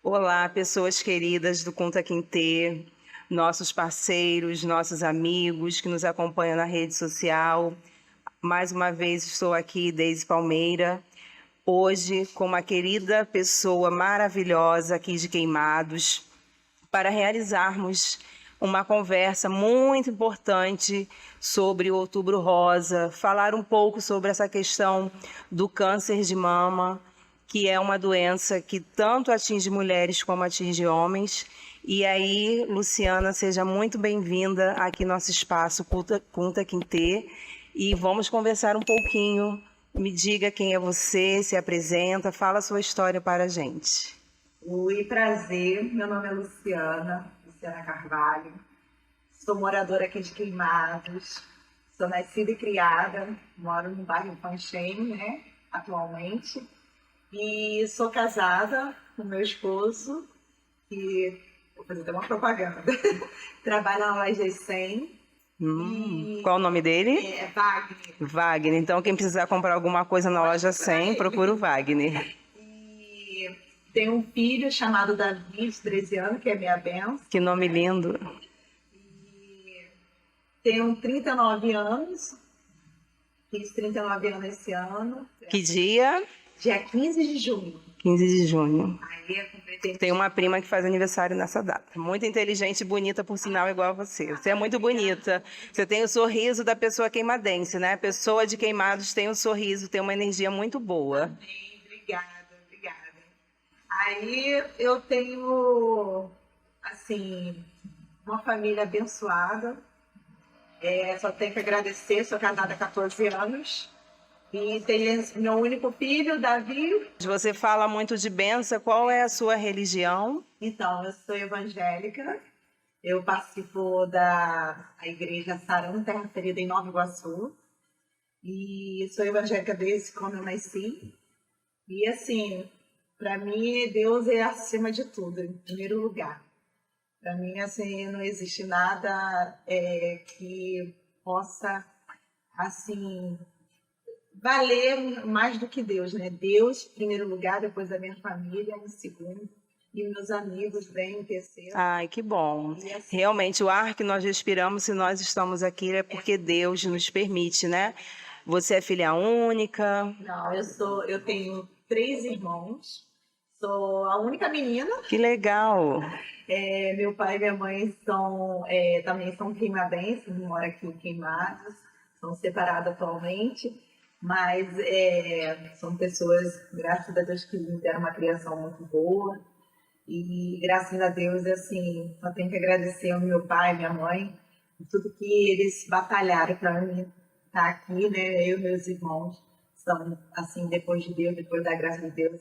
Olá, pessoas queridas do Kunta Kinte, nossos parceiros, nossos amigos que nos acompanham na rede social. Mais uma vez estou aqui, Deise Palmeira, hoje com uma querida pessoa maravilhosa aqui de Queimados, para realizarmos uma conversa muito importante sobre o Outubro Rosa, falar um pouco sobre essa questão do câncer de mama, que é uma doença que tanto atinge mulheres como atinge homens. E aí, Luciana, seja muito bem-vinda aqui no nosso espaço Kunta Kinte, e vamos conversar um pouquinho. Me diga quem é você, se apresenta, fala a sua história para a gente. Oi, prazer. Meu nome é Luciana Carvalho. Sou moradora aqui de Queimados. Sou nascida e criada. Moro no bairro Panchem, né, atualmente. E sou casada com meu esposo, que vou fazer até uma propaganda. Trabalha na Loja 100. Qual o nome dele? É Wagner. Wagner. Então, quem precisar comprar alguma coisa na Loja 100, procura o Wagner. E tenho um filho chamado Davi, de 13 anos, que é minha benção. Que nome lindo. Tenho 39 anos. Fiz 39 anos esse ano. Que dia? Dia 15 de junho. 15 de junho. Aí eu completei. Tem uma prima que faz aniversário nessa data. Muito inteligente e bonita, por sinal, igual a você. Você é muito bonita. Você tem o sorriso da pessoa queimadense, né? A pessoa de Queimados tem um sorriso, tem uma energia muito boa. Amém. Obrigada. Aí eu tenho, assim, uma família abençoada. Só tenho que agradecer. Sou casada há 14 anos. E tenho meu único filho, Davi. Você fala muito de benção. Qual é a sua religião? Então, eu sou evangélica. Eu participo da igreja Sarão Terra Ferida em Nova Iguaçu. E sou evangélica desde quando eu nasci. E assim, para mim, Deus é acima de tudo, em primeiro lugar. Para mim, assim, não existe nada que possa, assim, valer mais do que Deus, né? Deus, em primeiro lugar, depois a minha família, em segundo, e meus amigos vêm em terceiro. Ai, que bom. Assim, realmente, o ar que nós respiramos, se nós estamos aqui, é porque Deus nos permite, né? Você é filha única? Não, eu tenho 3 irmãos, sou a única menina. Que legal. Meu pai e minha mãe também são queimadenses, moram aqui em Queimados, são separados atualmente, mas são pessoas, graças a Deus, que me deram uma criação muito boa. E graças a Deus, assim, só tenho que agradecer ao meu pai e minha mãe por tudo que eles batalharam para mim estar aqui, né? Eu e meus irmãos são, assim, depois de Deus, depois da graça de Deus,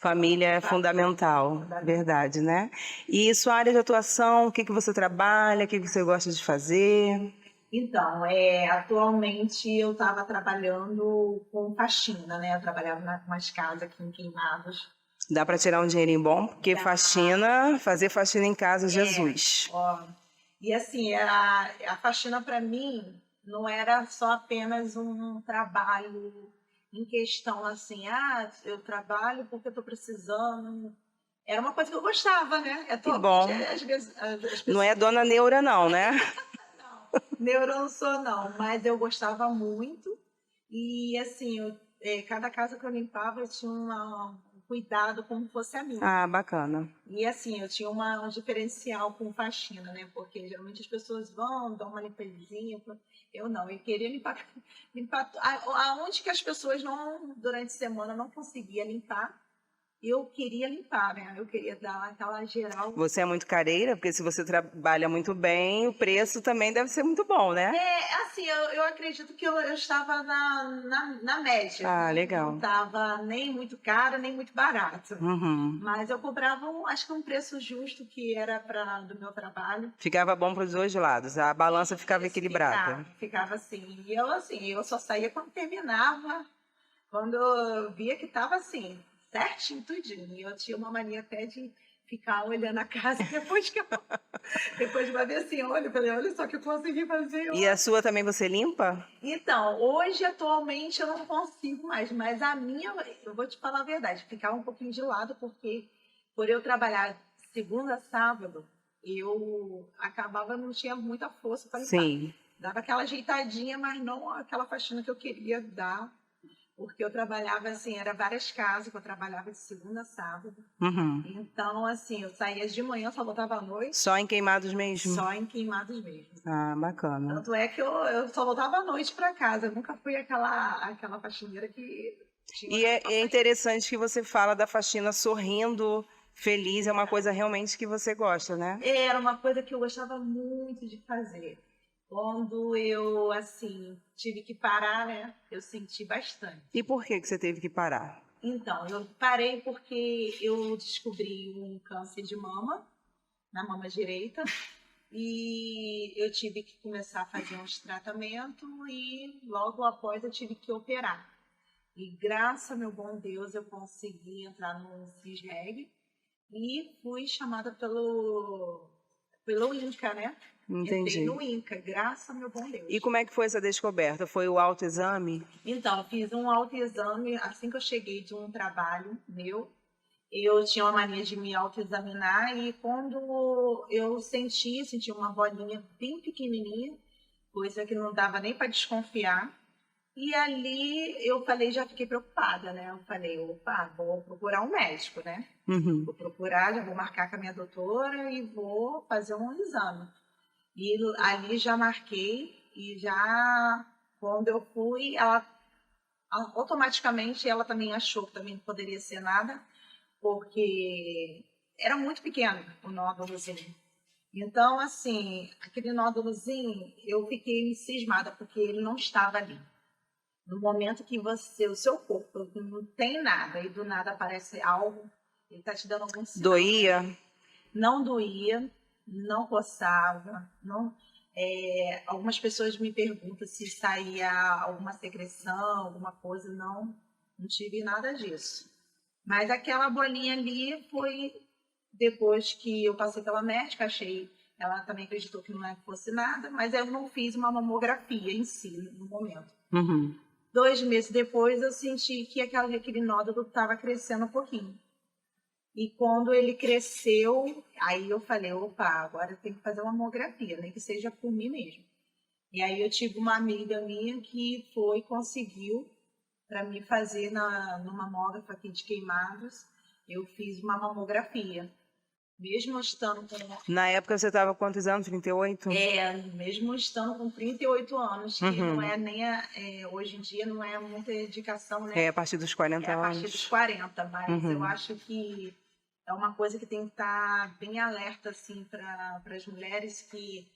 Família é fundamental, verdade, né? E sua área de atuação, o que você trabalha, o que você gosta de fazer? Então, atualmente eu estava trabalhando com faxina, né? Eu trabalhava em umas casas aqui em Queimados. Dá para tirar um dinheirinho bom? Porque fazer faxina em casa, Jesus. E assim, a faxina para mim não era só apenas um trabalho em questão assim, eu trabalho porque eu estou precisando. Era uma coisa que eu gostava, né? Que bom. Às vezes, as pessoas... Não é dona Neura, não, né? Neuro não sou, não, mas eu gostava muito. E assim, cada casa que eu limpava, eu tinha um cuidado como fosse a minha. Ah, bacana. E assim, eu tinha um diferencial com faxina, né? Porque geralmente as pessoas vão, dão uma limpezinha. Eu não, eu queria limpar aonde que as pessoas não, durante a semana, não conseguia limpar. Eu queria limpar, né? Eu queria dar aquela geral. Você é muito careira, porque se você trabalha muito bem, o preço também deve ser muito bom, né? Assim, eu acredito que eu estava na média. Ah, legal. Não estava nem muito caro, nem muito barato. Uhum. Mas eu cobrava, acho que um preço justo que era do meu trabalho. Ficava bom para os dois lados, a balança ficava equilibrada. Ficava assim. E eu só saía quando terminava, quando eu via que estava assim, certinho, tudinho. E eu tinha uma mania até de ficar olhando a casa depois de uma vez assim, olha, eu falei, olha só o que eu consegui fazer. E a sua também você limpa? Então, hoje, atualmente, eu não consigo mais, mas a minha, eu vou te falar a verdade, ficava um pouquinho de lado, porque por eu trabalhar segunda a sábado, eu acabava, não tinha muita força para limpar. Sim. Dava aquela ajeitadinha, mas não aquela faxina que eu queria dar, porque eu trabalhava assim, era várias casas que eu trabalhava de segunda a sábado. Uhum. Então, assim, eu saía de manhã, só voltava à noite. Só em Queimados mesmo? Só em Queimados mesmo. Ah, bacana. Tanto é que eu só voltava à noite para casa. Eu nunca fui aquela faxineira que tinha. E é interessante que você fala da faxina sorrindo, feliz, é uma coisa realmente que você gosta, né? Era uma coisa que eu gostava muito de fazer. Quando eu, assim, tive que parar, né? Eu senti bastante. E por que você teve que parar? Então, eu parei porque eu descobri um câncer de mama, na mama direita, e eu tive que começar a fazer uns tratamentos e logo após eu tive que operar. E graças a meu bom Deus eu consegui entrar no CISREG e fui chamada pelo INCA, né? Entendi. Entrei no INCA, graças a meu bom Deus. E como é que foi essa descoberta? Foi o autoexame? Então, eu fiz um autoexame assim que eu cheguei de um trabalho meu. Eu tinha uma mania de me autoexaminar e quando eu senti uma bolinha bem pequenininha, coisa que não dava nem para desconfiar. E ali eu falei, já fiquei preocupada, né? Eu falei, opa, vou procurar um médico, né? Uhum. Vou procurar, já vou marcar com a minha doutora e vou fazer um exame. E ali já marquei e já quando eu fui, ela automaticamente ela também achou que também não poderia ser nada, porque era muito pequeno o nódulozinho. Então, assim, aquele nódulozinho, eu fiquei cismada, porque ele não estava ali. No momento que o seu corpo não tem nada e do nada aparece algo, ele está te dando algum sinal. Doía? Né? Não doía, não coçava, não. Algumas pessoas me perguntam se saía alguma secreção, alguma coisa, não tive nada disso. Mas aquela bolinha ali foi depois que eu passei pela médica, ela também acreditou que não fosse nada, mas eu não fiz uma mamografia em si, no momento. Uhum. 2 meses depois, eu senti que aquele nódulo estava crescendo um pouquinho. E quando ele cresceu, aí eu falei, opa, agora eu tenho que fazer uma mamografia, nem que seja por mim mesmo. E aí eu tive uma amiga minha que conseguiu para me fazer no mamógrafo aqui de Queimados, eu fiz uma mamografia. Mesmo estando com... Na época você estava quantos anos? 38? Mesmo estando com 38 anos, que não é nem hoje em dia não é muita indicação, né? A partir dos 40 anos. A partir dos 40, mas eu acho que é uma coisa que tem que estar bem alerta assim para as mulheres, que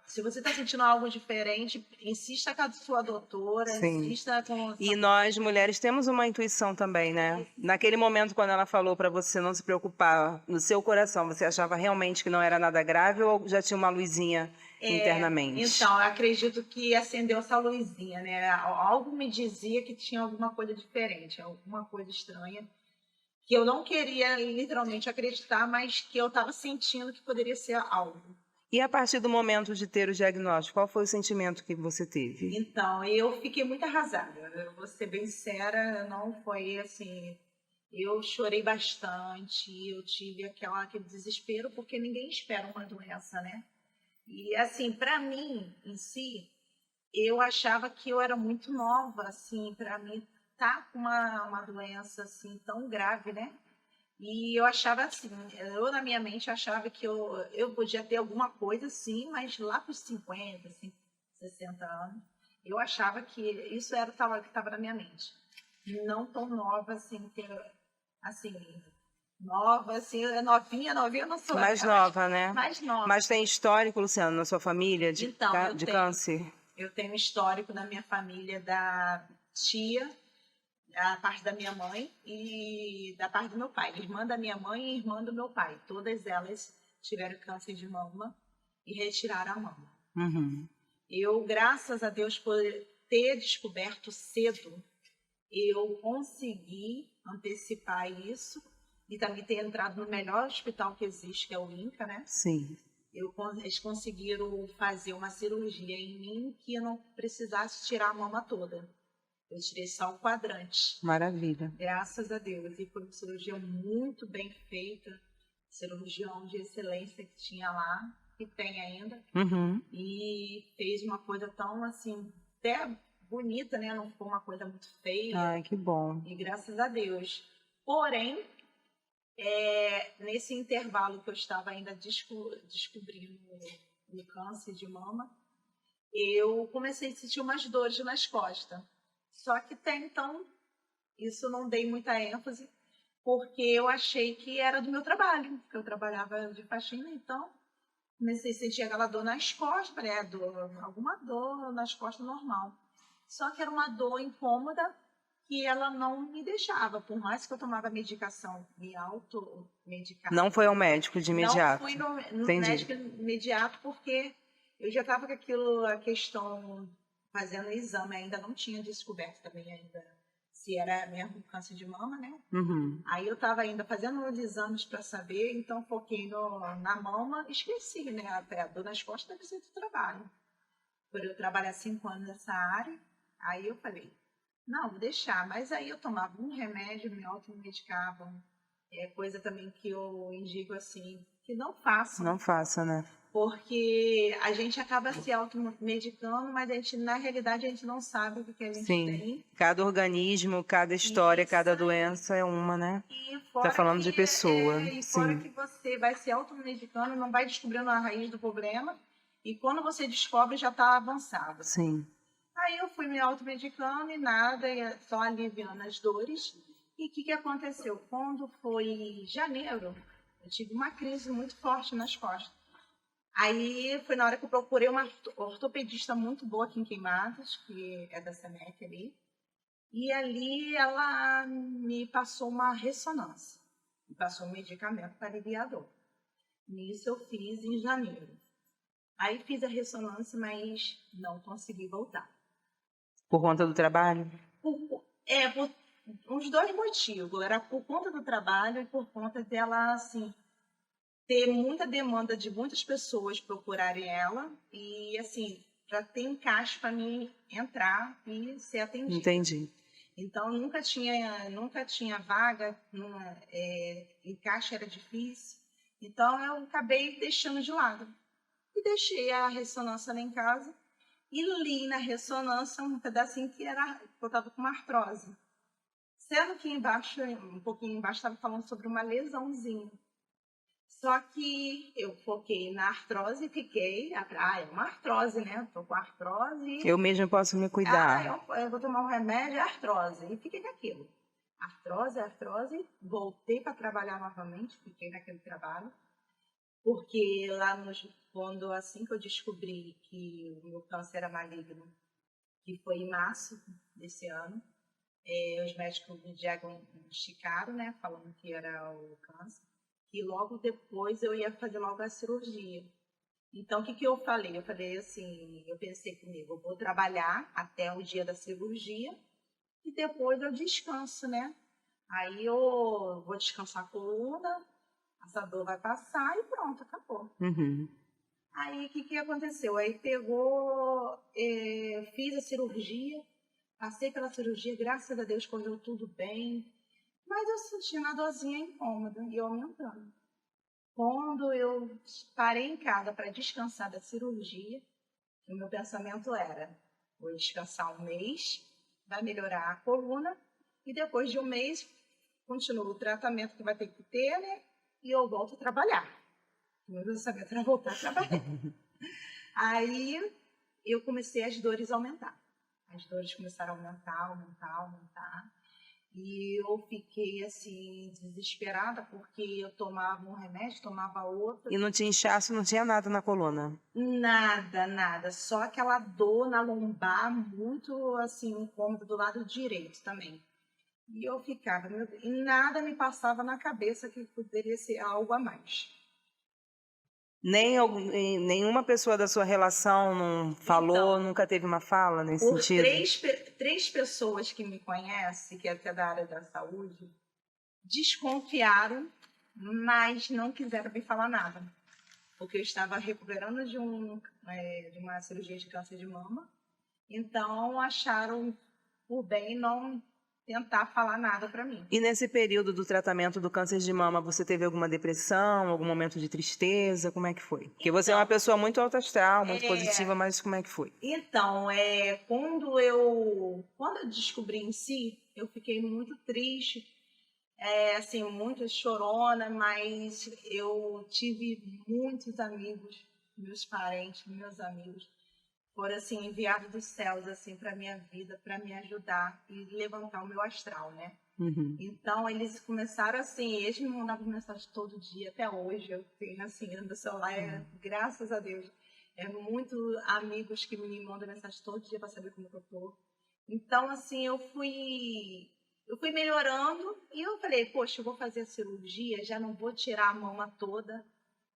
se você está sentindo algo diferente, insista com a sua doutora, Sim. insista com... E nós, mulheres, temos uma intuição também, né? Naquele momento, quando ela falou para você não se preocupar, no seu coração, você achava realmente que não era nada grave ou já tinha uma luzinha internamente? Então, eu acredito que acendeu essa luzinha, né? Algo me dizia que tinha alguma coisa diferente, alguma coisa estranha, que eu não queria literalmente acreditar, mas que eu estava sentindo que poderia ser algo. E a partir do momento de ter o diagnóstico, qual foi o sentimento que você teve? Então, eu fiquei muito arrasada. Eu vou ser bem sincera, não foi assim... Eu chorei bastante, eu tive aquele desespero, porque ninguém espera uma doença, né? E, assim, para mim, em si, eu achava que eu era muito nova, assim, para mim estar com uma doença, assim, tão grave, né? E eu achava assim, eu na minha mente achava que eu podia ter alguma coisa assim, mas lá para os 50, 60 anos, eu achava que isso era o que estava na minha mente. Não tão nova assim, nova, assim, novinha, não sou. Mais nova, né? Mais nova. Mas tem histórico, Luciano, na sua família de câncer? Eu tenho histórico na minha família da tia, da parte da minha mãe e da parte do meu pai. Irmã da minha mãe e irmã do meu pai. Todas elas tiveram câncer de mama e retiraram a mama. Uhum. Eu, graças a Deus, por ter descoberto cedo, eu consegui antecipar isso e também ter entrado no melhor hospital que existe, que é o INCA, né? Sim. Eles conseguiram fazer uma cirurgia em mim que eu não precisasse tirar a mama toda. Eu tirei só o quadrante, Maravilha. graças a Deus. E foi uma cirurgia muito bem feita, cirurgião de excelência que tinha lá, que tem ainda. Uhum. E fez uma coisa tão, assim, até bonita, né? Não ficou uma coisa muito feia. Ai, que bom. E graças a Deus. Porém, nesse intervalo que eu estava ainda descobrindo o câncer de mama, eu comecei a sentir umas dores nas costas. Só que até então, isso não dei muita ênfase, porque eu achei que era do meu trabalho, porque eu trabalhava de faxina, então comecei a sentir aquela dor nas costas, falei, alguma dor nas costas normal. Só que era uma dor incômoda que ela não me deixava, por mais que eu tomava medicação, me automedicava. Não foi ao médico de Não imediato? fui no Entendi. médico imediato porque eu já estava com aquilo, a questão, fazendo o exame, ainda não tinha descoberto também ainda se era mesmo câncer de mama, né? Uhum. Aí eu estava ainda fazendo os exames para saber, então foquei na mama, esqueci, né? A dor nas costas deve ser do trabalho. Por eu trabalhar 5 anos nessa área, aí eu falei, não, vou deixar. Mas aí eu tomava um remédio, me automedicava. É coisa também que eu indico assim, que não façam. Não faça, né? Porque a gente acaba se automedicando, mas na realidade a gente não sabe o que a gente Sim. tem. Cada organismo, cada história, Isso cada aí. doença é uma, né? E Tá fora falando de pessoa. e fora Sim. que você vai se automedicando, não vai descobrindo a raiz do problema. E quando você descobre, já está avançado. Sim. Aí eu fui me automedicando e nada, só aliviando as dores. E o que aconteceu? Quando foi janeiro, eu tive uma crise muito forte nas costas. Aí foi na hora que eu procurei uma ortopedista muito boa aqui em Queimados, que é da SEMEC ali. E ali ela me passou uma ressonância, me passou um medicamento para aliviar a dor. Nisso eu fiz em janeiro. Aí fiz a ressonância, mas não consegui voltar. Por conta do trabalho? Por uns 2 motivos. Era por conta do trabalho e por conta dela, assim, ter muita demanda de muitas pessoas procurarem ela e, assim, para ter encaixe para mim entrar e ser atendida. Entendi. Então, nunca tinha vaga, encaixe era difícil. Então, eu acabei deixando de lado. E deixei a ressonância lá em casa e li na ressonância um pedacinho que eu estava com uma artrose. Sendo que embaixo, um pouquinho embaixo, estava falando sobre uma lesãozinha. Só que eu foquei na artrose e fiquei, é uma artrose, né? Estou com artrose. Eu mesma posso me cuidar. Eu vou tomar um remédio, é artrose. E fiquei com aquilo. Artrose. Voltei para trabalhar novamente, fiquei naquele trabalho. Porque quando assim que eu descobri que o meu câncer era maligno, que foi em março desse ano, os médicos me diagnosticaram, né, falando que era o câncer, e logo depois eu ia fazer logo a cirurgia. Então, o que eu falei? Eu falei assim, eu pensei comigo, eu vou trabalhar até o dia da cirurgia e depois eu descanso, né? Aí eu vou descansar a coluna, essa dor vai passar e pronto, acabou. Uhum. Aí, o que aconteceu? Aí fiz a cirurgia, passei pela cirurgia, graças a Deus correu tudo bem, mas eu senti uma dorzinha incômoda e aumentando. Quando eu parei em casa para descansar da cirurgia, o meu pensamento era, vou descansar 1 mês, vai melhorar a coluna, e depois de 1 mês, continuo o tratamento que vai ter que ter, né? E eu volto a trabalhar. O meu pensamento era voltar a trabalhar. Aí eu comecei as dores a aumentar. As dores começaram a aumentar. E eu fiquei assim, desesperada, porque eu tomava um remédio, tomava outro. E não tinha inchaço, não tinha nada na coluna? Nada. Só aquela dor na lombar, muito assim, incômodo do lado direito também. E eu ficava, meu Deus, e nada me passava na cabeça que poderia ser algo a mais. Nenhuma pessoa da sua relação não falou, Então, nunca teve uma fala nesse por sentido? três pessoas que me conhecem, que é até da área da saúde, desconfiaram, mas não quiseram me falar nada, porque eu estava recuperando de uma cirurgia de câncer de mama, então acharam por bem não tentar falar nada para mim. E nesse período do tratamento do câncer de mama, você teve alguma depressão, algum momento de tristeza? Como é que foi? Porque você é uma pessoa muito alto astral, muito positiva, mas como é que foi? Então, quando eu descobri em si, eu fiquei muito triste, assim, muito chorona, mas eu tive muitos amigos, meus parentes, meus amigos, foram assim enviados dos céus assim para minha vida, para me ajudar e levantar o meu astral, né? Uhum. Então eles começaram assim, eles me mandavam mensagem todo dia, até hoje eu tenho assim no meu celular, graças a Deus, muito amigos que me mandam mensagem todo dia para saber como eu tô. Então assim eu fui melhorando e eu falei, poxa, eu vou fazer a cirurgia, já não vou tirar a mama toda,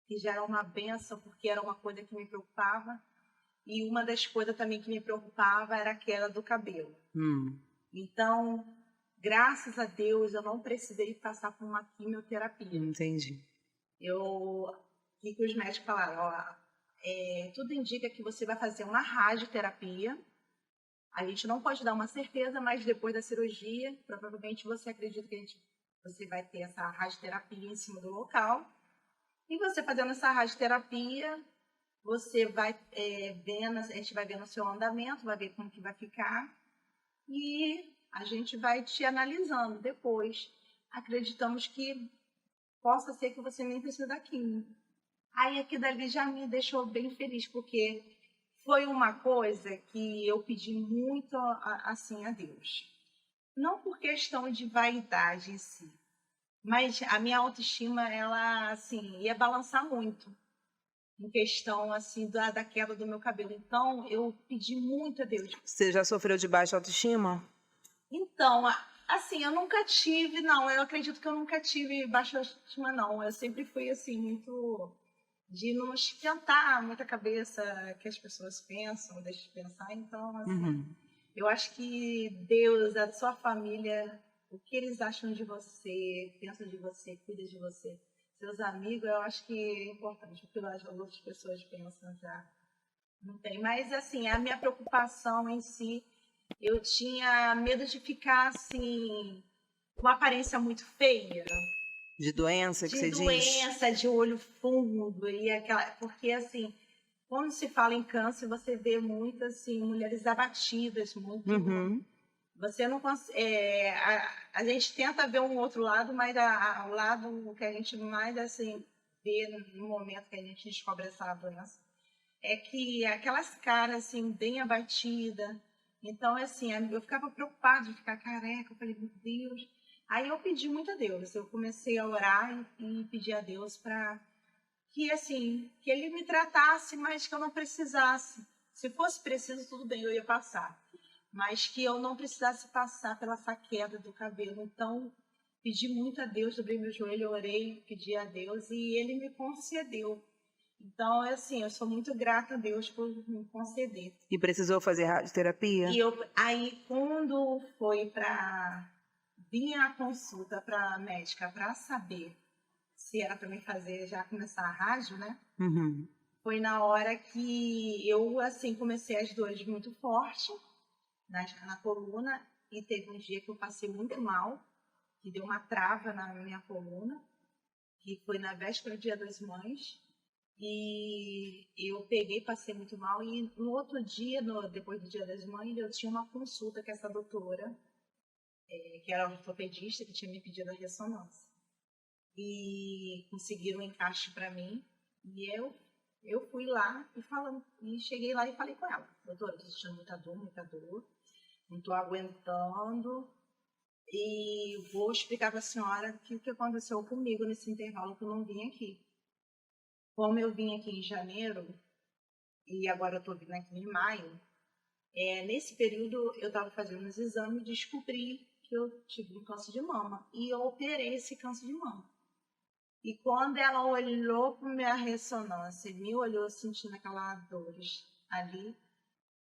que já era uma benção, porque era uma coisa que me preocupava. E uma das coisas também que me preocupava era a queda do cabelo. Então, graças a Deus, eu não precisei passar por uma quimioterapia. Entendi. O que os médicos falaram? Ó, tudo indica que você vai fazer uma radioterapia. A gente não pode dar uma certeza, mas depois da cirurgia, provavelmente você acredita que você vai ter essa radioterapia em cima do local. E você fazendo essa radioterapia, você vai vendo, a gente vai vendo o seu andamento, vai ver como que vai ficar e a gente vai te analisando depois. Acreditamos que possa ser que você nem precise da quimio. Aí aqui dali já me deixou bem feliz, porque foi uma coisa que eu pedi muito assim a Deus. Não por questão de vaidade em si, mas a minha autoestima, ela assim, ia balançar muito em questão assim da queda do meu cabelo. Então, eu pedi muito a Deus. Você já sofreu de baixa autoestima? Então, assim, eu nunca tive, não, eu acredito que eu nunca tive baixa autoestima, não. Eu sempre fui, assim, muito de não esquentar muita cabeça que as pessoas pensam, deixa de pensar. Então, assim, eu acho que Deus, a sua família, o que eles acham de você, pensam de você, cuidam de você, seus amigos, eu acho que é importante, o que as outras pessoas pensam já não tem. Mas, assim, a minha preocupação em si, eu tinha medo de ficar, assim, com uma aparência muito feia. De doença que De você diz? doença, de olho fundo, e aquela. Porque, assim, quando se fala em câncer, você vê muitas, assim, mulheres abatidas, muito. Você não consegue. A gente tenta ver um outro lado, mas o lado que a gente mais, assim, vê no momento que a gente descobre essa doença é que aquelas caras, assim, bem abatidas. Então, assim, eu ficava preocupada de ficar careca. Eu falei, meu Deus. Aí eu pedi muito a Deus. Eu comecei a orar e pedir a Deus para que, assim, que Ele me tratasse, mas que eu não precisasse. Se fosse preciso, tudo bem, eu ia passar. Mas que eu não precisasse passar pela essa queda do cabelo. Então, pedi muito a Deus, dobrei meu joelho, orei, pedi a Deus e Ele me concedeu. Então, assim, eu sou muito grata a Deus por me conceder. E precisou fazer radioterapia? Aí, quando foi para vir a consulta para a médica para saber se era para me fazer já começar a rádio, né? Foi na hora que eu, assim, comecei as dores muito forte na coluna e teve um dia que eu passei muito mal, que deu uma trava na minha coluna, que foi na véspera do Dia das Mães. E eu peguei, passei muito mal. E no outro dia, depois do Dia das Mães, eu tinha uma consulta com essa doutora, que era ortopedista, que tinha me pedido a ressonância. E conseguiram um encaixe para mim. E eu fui lá e cheguei lá e falei com ela: doutora, estou sentindo muita dor, não estou aguentando. E vou explicar para a senhora o que aconteceu comigo nesse intervalo que eu não vim aqui. Como eu vim aqui em janeiro, e agora eu estou vindo aqui em maio, nesse período eu estava fazendo os exames e descobri que eu tive um câncer de mama. E eu operei esse câncer de mama. E quando ela olhou para minha ressonância e me olhou sentindo aquelas dores ali,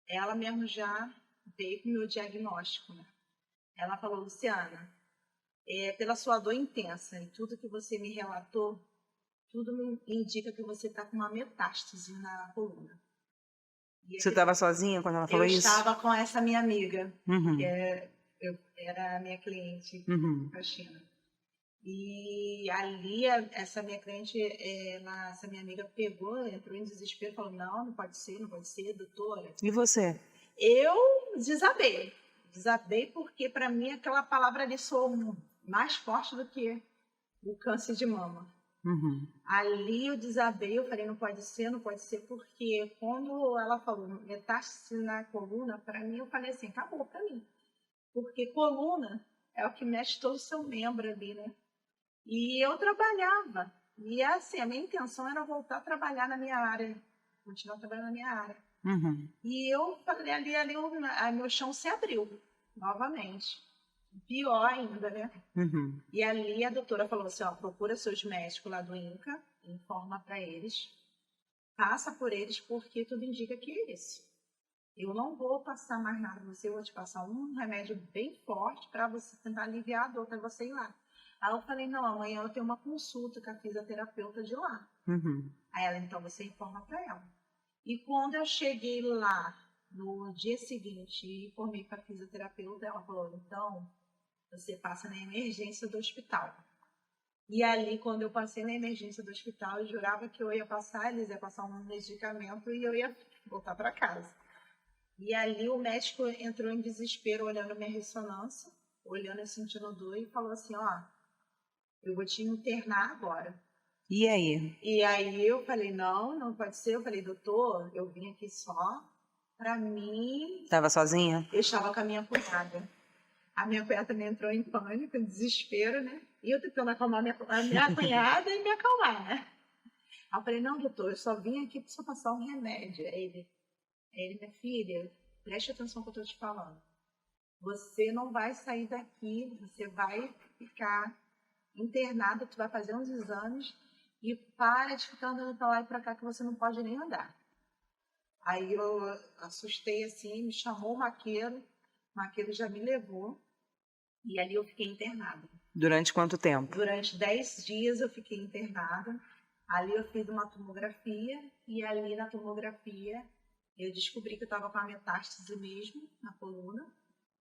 ela mesmo já veio com o meu diagnóstico, né? Ela falou: Luciana, pela sua dor intensa e tudo que você me relatou, tudo me indica que você está com uma metástase na coluna. Você estava sozinha quando ela falou Eu isso? estava com essa minha amiga, Uhum. era a minha cliente, Uhum. Faxina. E ali, essa minha cliente, essa minha amiga pegou, entrou em desespero, falou, não pode ser, doutora. E você? Eu desabei porque para mim aquela palavra ali soou mais forte do que o câncer de mama. Uhum. Ali eu desabei, eu falei, não pode ser, porque quando ela falou metástase na coluna, para mim eu falei assim, acabou para mim. Porque coluna é o que mexe todo o seu membro ali, né? E eu trabalhava. E assim, a minha intenção era voltar a trabalhar na minha área, continuar trabalhando na minha área. Uhum. E eu falei, meu chão se abriu novamente. Pior ainda, né? Uhum. E ali a doutora falou assim, ó, procura seus médicos lá do INCA, informa para eles, passa por eles, porque tudo indica que é isso. Eu não vou passar mais nada pra você, eu vou te passar um remédio bem forte para você tentar aliviar a dor, para você ir lá. Aí eu falei, não, amanhã eu tenho uma consulta com a fisioterapeuta de lá. Uhum. Aí ela, então você informa para ela. E quando eu cheguei lá, no dia seguinte, e informei para a fisioterapeuta, ela falou, então, você passa na emergência do hospital. E ali, quando eu passei na emergência do hospital, eu jurava que eu ia passar, eles iam passar um medicamento e eu ia voltar para casa. E ali o médico entrou em desespero, olhando minha ressonância, olhando e sentindo dor, e falou assim, ó, eu vou te internar agora. E aí? E aí eu falei, não pode ser. Eu falei, doutor, eu vim aqui só para mim... Estava sozinha? Eu estava com a minha cunhada. A minha cunhada também entrou em pânico, em desespero, né? E eu tentando acalmar a minha cunhada e me acalmar, né? Aí eu falei, não, doutor, eu só vim aqui para passar um remédio. Aí ele, minha filha, preste atenção no que eu estou te falando. Você não vai sair daqui, você vai ficar internada, tu vai fazer uns exames e para de ficar andando para lá e para cá que você não pode nem andar. Aí eu assustei assim, me chamou o maqueiro já me levou e ali eu fiquei internada. Durante quanto tempo? Durante 10 dias eu fiquei internada. Ali eu fiz uma tomografia e ali na tomografia eu descobri que eu estava com a metástase mesmo na coluna.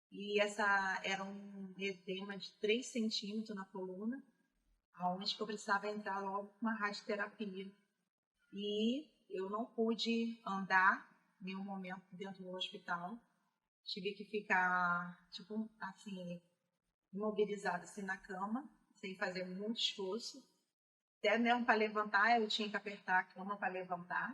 E essa era um edema de 3 centímetros na coluna, onde eu precisava entrar logo com uma radioterapia. E eu não pude andar em nenhum momento dentro do hospital. Tive que ficar, tipo, assim, imobilizada assim na cama, sem fazer muito esforço. Até mesmo para levantar, eu tinha que apertar a cama para levantar.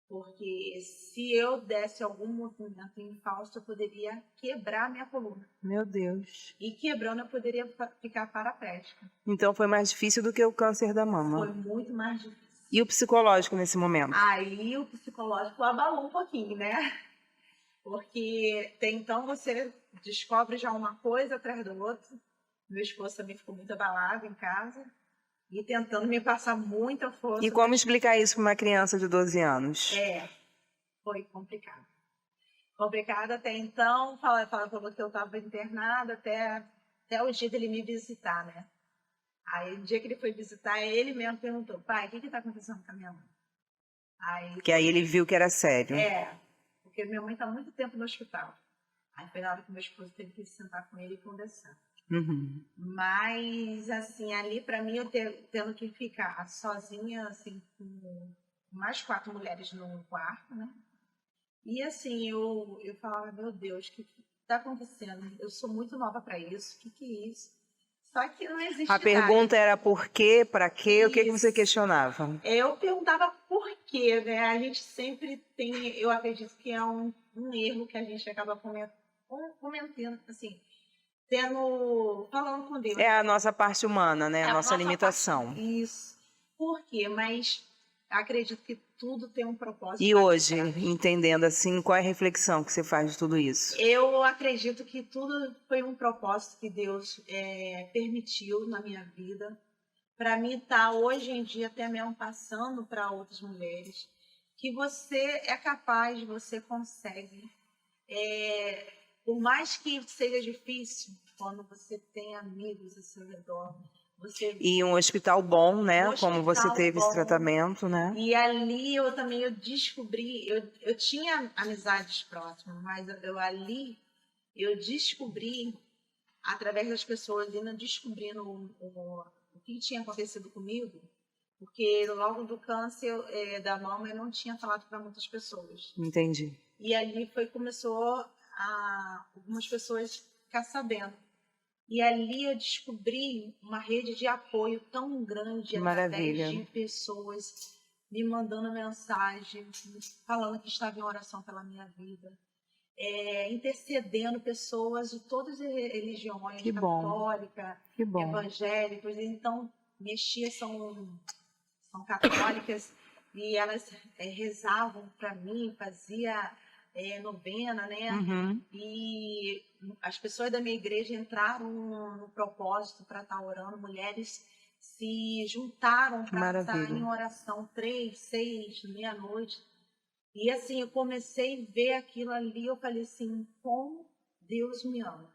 Porque se eu desse algum movimento em falso, eu poderia quebrar minha coluna. Meu Deus. E quebrando, eu poderia ficar paraplégica. Então foi mais difícil do que o câncer da mama. Foi muito mais difícil. E o psicológico nesse momento? Aí o psicológico abalou um pouquinho, né? Porque até então você descobre já uma coisa atrás do outro. Meu esposo também ficou muito abalado em casa. E tentando me passar muita força. E como explicar isso para uma criança de 12 anos? Foi complicado. Complicado até então, falou que eu estava internada até o dia dele me visitar, né? Aí, no dia que ele foi visitar, ele mesmo perguntou, pai, o que está acontecendo com a minha mãe? Que aí ele viu que era sério. Porque minha mãe está há muito tempo no hospital. Aí foi na hora que meu esposo teve que se sentar com ele e conversar. Uhum. Mas, assim, ali para mim, eu tendo que ficar sozinha, assim, com mais 4 mulheres no quarto, né? E, assim, eu falava, meu Deus, o que está acontecendo? Eu sou muito nova para isso, o que é isso? Só que não existe A pergunta era por quê, para quê, o que você questionava? Eu perguntava por quê, né? A gente sempre tem, eu acredito que é um erro que a gente acaba cometendo, assim, falando com Deus. É a nossa parte humana, né? A nossa limitação. Isso. Por quê? Mas acredito que tudo tem um propósito. E hoje, entendendo assim, qual é a reflexão que você faz de tudo isso? Eu acredito que tudo foi um propósito que Deus permitiu na minha vida, para mim estar hoje em dia até mesmo passando para outras mulheres, que você é capaz, você consegue. por mais que seja difícil, quando você tem amigos ao seu redor, você E um hospital bom, né? Um Como você hospital teve esse bom. tratamento, né? E ali eu descobri, eu tinha amizades próximas, mas eu descobri, através das pessoas, indo descobrindo o que tinha acontecido comigo, porque logo do câncer da mama eu não tinha falado para muitas pessoas. Entendi. E ali começou algumas pessoas ficar sabendo. E ali eu descobri uma rede de apoio tão grande Maravilha. através de pessoas me mandando mensagem, falando que estava em oração pela minha vida, intercedendo pessoas de todas as religiões, Que bom. católica, Que bom. evangélicos. Então, minhas tias são católicas e elas rezavam para mim, fazia novena, né? Uhum. E as pessoas da minha igreja entraram no propósito para estar orando, mulheres se juntaram para estar em oração 3, 6, meia-noite. E assim, eu comecei a ver aquilo ali, eu falei assim, como Deus me ama.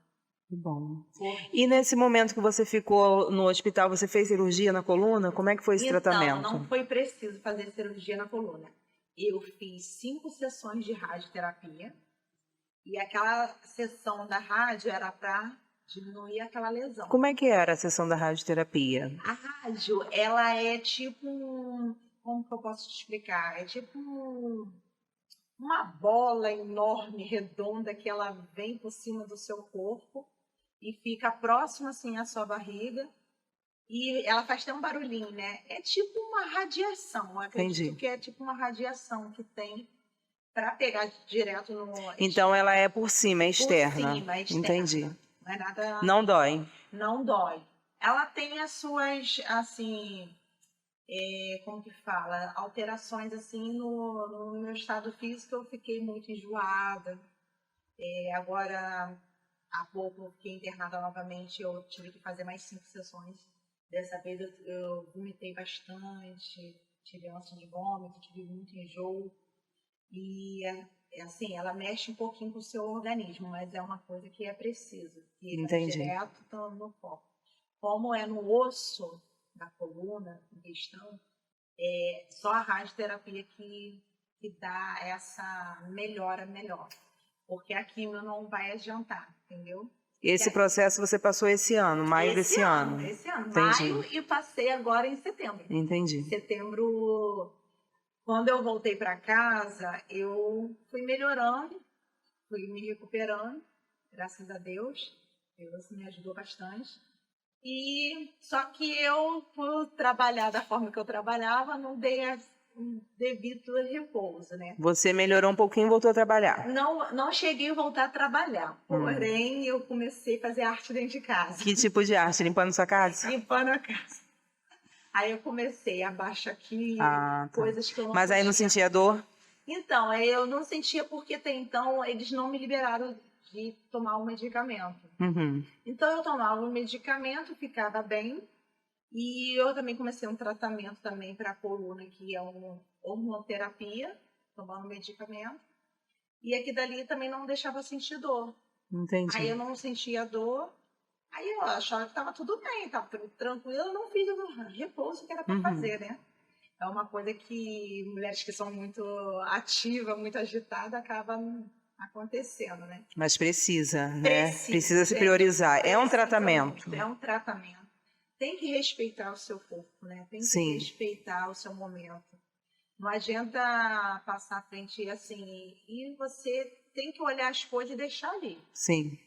Que bom. E nesse momento que você ficou no hospital, você fez cirurgia na coluna? Como é que foi esse tratamento? Não foi preciso fazer cirurgia na coluna. Eu fiz 5 sessões de radioterapia e aquela sessão da rádio era para diminuir aquela lesão. Como é que era a sessão da radioterapia? A rádio, ela é tipo como que eu posso te explicar? É tipo uma bola enorme, redonda, que ela vem por cima do seu corpo e fica próxima assim à sua barriga. E ela faz até um barulhinho, né? É tipo uma radiação. Eu acredito que é tipo uma radiação que tem para pegar direto no... Então ela é por cima, é externa. Por cima, é externa. Entendi. Não é nada... Não dói. Não dói. Ela tem as suas, assim... como que fala? Alterações, assim, no meu estado físico. Eu fiquei muito enjoada. Agora, há pouco, eu fiquei internada novamente. Eu tive que fazer mais 5 sessões. Dessa vez eu vomitei bastante, tive ânsia de vômito, tive muito enjoo. E assim, ela mexe um pouquinho com o seu organismo, mas é uma coisa que é preciso. Que Entendi. Direto no foco. Como é no osso da coluna em questão, só a radioterapia que dá essa melhora melhor. Porque a quimio não vai adiantar, entendeu? Esse processo você passou esse ano, maio desse ano. Esse ano, Entendi. maio, e passei agora em setembro. Entendi. Setembro, quando eu voltei para casa, eu fui melhorando, fui me recuperando, graças a Deus. Deus me ajudou bastante. Só que eu, por trabalhar da forma que eu trabalhava, não dei um devido repouso, né? Você melhorou um pouquinho e voltou a trabalhar? Não cheguei a voltar a trabalhar, porém eu comecei a fazer arte dentro de casa. Que tipo de arte? Limpando sua casa? Limpando a casa. Aí eu comecei, abaixo aqui, coisas que eu não Mas aí não sentia dor? Então, eu não sentia porque até então eles não me liberaram de tomar o medicamento. Uhum. Então eu tomava o medicamento, ficava bem. E eu também comecei um tratamento também para a coluna, que é uma hormonoterapia, tomando medicamento. E aqui dali também não deixava sentir dor. Entendi. Aí eu não sentia dor. Aí eu achava que estava tudo bem, estava tranquilo. Eu não fiz o repouso que era para fazer, né? É uma coisa que mulheres que são muito ativas, muito agitadas, acabam acontecendo, né? Mas precisa, né? Precisa se priorizar. É um tratamento. É um tratamento. Tem que respeitar o seu corpo, né? Tem que respeitar o seu momento. Não adianta passar à frente assim. E você tem que olhar as coisas e deixar ali. Sim.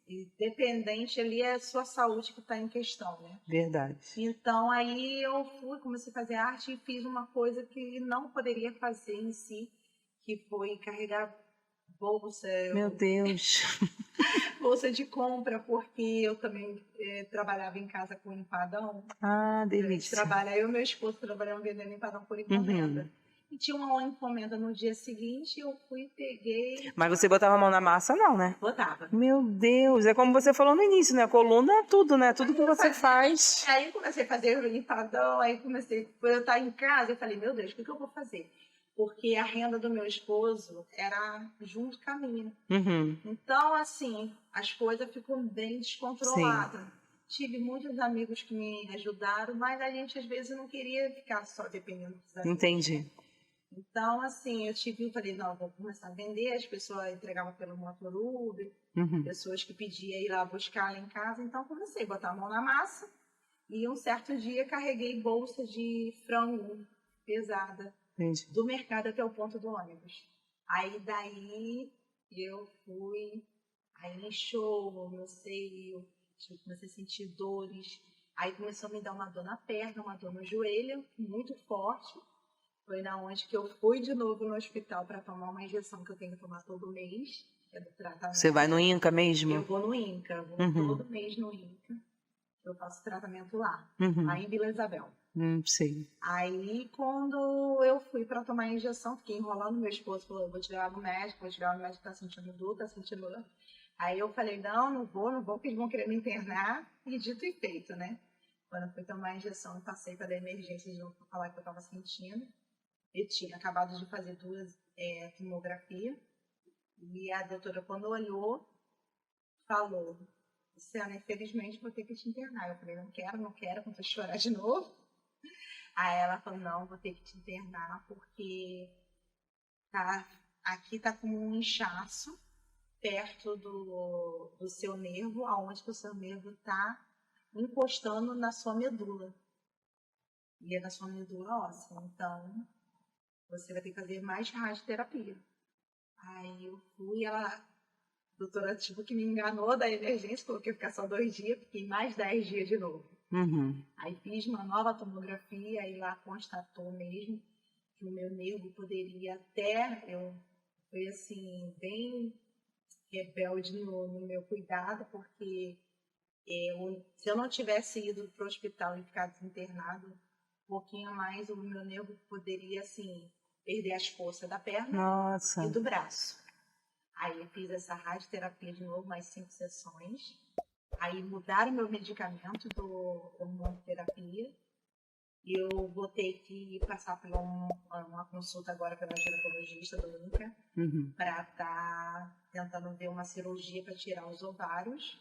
Independente ali, é a sua saúde que está em questão, né? Verdade. Então, aí eu comecei a fazer arte e fiz uma coisa que não poderia fazer em si, que foi carregar bolsa. Meu Deus! Bolsa de compra, porque eu também trabalhava em casa com empadão. Ah, delícia. Eu e meu esposo trabalhamos vendendo empadão por encomenda. E tinha uma encomenda no dia seguinte, eu fui e peguei. Mas você botava a mão na massa, não, né? Botava. Meu Deus, é como você falou no início, né? A coluna é tudo, né? Tudo que você faz. Aí eu comecei a fazer empadão, aí comecei, quando eu estava em casa, eu falei, meu Deus, o que eu vou fazer? porque a renda do meu esposo era junto com a minha. Uhum. Então, assim, as coisas ficam bem Sim. descontroladas. Tive muitos amigos que me ajudaram, mas a gente às vezes não queria ficar só dependendo dos amigos, né? Entendi. Então, assim, eu falei, não, vou começar a vender, as pessoas entregavam pelo motor Uber, Uhum. pessoas que pediam ir lá buscar lá em casa, então comecei a botar a mão na massa e um certo dia carreguei bolsa de frango pesada Entendi. do mercado até o ponto do ônibus. Aí daí eu fui, aí inchou meu seio, eu comecei a sentir dores, aí começou a me dar uma dor na perna, uma dor no joelho, muito forte. Foi na onde que eu fui de novo no hospital para tomar uma injeção que eu tenho que tomar todo mês, que é do tratamento. Você vai no INCA mesmo? Eu vou no INCA, eu vou todo mês no INCA. Eu faço tratamento lá, lá em Vila Isabel. Sei. Aí, quando eu fui para tomar a injeção, fiquei enrolando, meu esposo falou, vou te levar no médico, tá sentindo dor, tá sentindo dor. Aí eu falei, não vou, porque eles vão querer me internar. E dito e feito, né? Quando eu fui tomar a injeção, eu passei para a emergência de novo para falar que eu estava sentindo. Eu tinha acabado de fazer 2 tomografias. E a doutora, quando olhou, falou, Luciana, infelizmente vou ter que te internar. Eu falei, não quero, vou chorar de novo. Aí ela falou, não, vou ter que te internar porque aqui tá como um inchaço perto do seu nervo, aonde que o seu nervo está encostando na sua medula. E é na sua medula óssea. Então, você vai ter que fazer mais radioterapia. Aí eu fui, a doutora tipo que me enganou da emergência, falou que ia ficar só 2 dias, fiquei mais 10 dias de novo. Aí fiz uma nova tomografia, aí lá constatou mesmo que o meu nervo poderia até, eu fui assim, bem rebelde no meu cuidado, porque se eu não tivesse ido para o hospital e ficado internado, um pouquinho mais, o meu nervo poderia, assim, perder as forças da perna Nossa. e do braço. Aí eu fiz essa radioterapia de novo, mais 5 sessões. Aí mudaram meu medicamento do hormonoterapia. E eu vou ter que passar por uma consulta agora pela ginecologista do INCA para estar tentando ver uma cirurgia para tirar os ovários,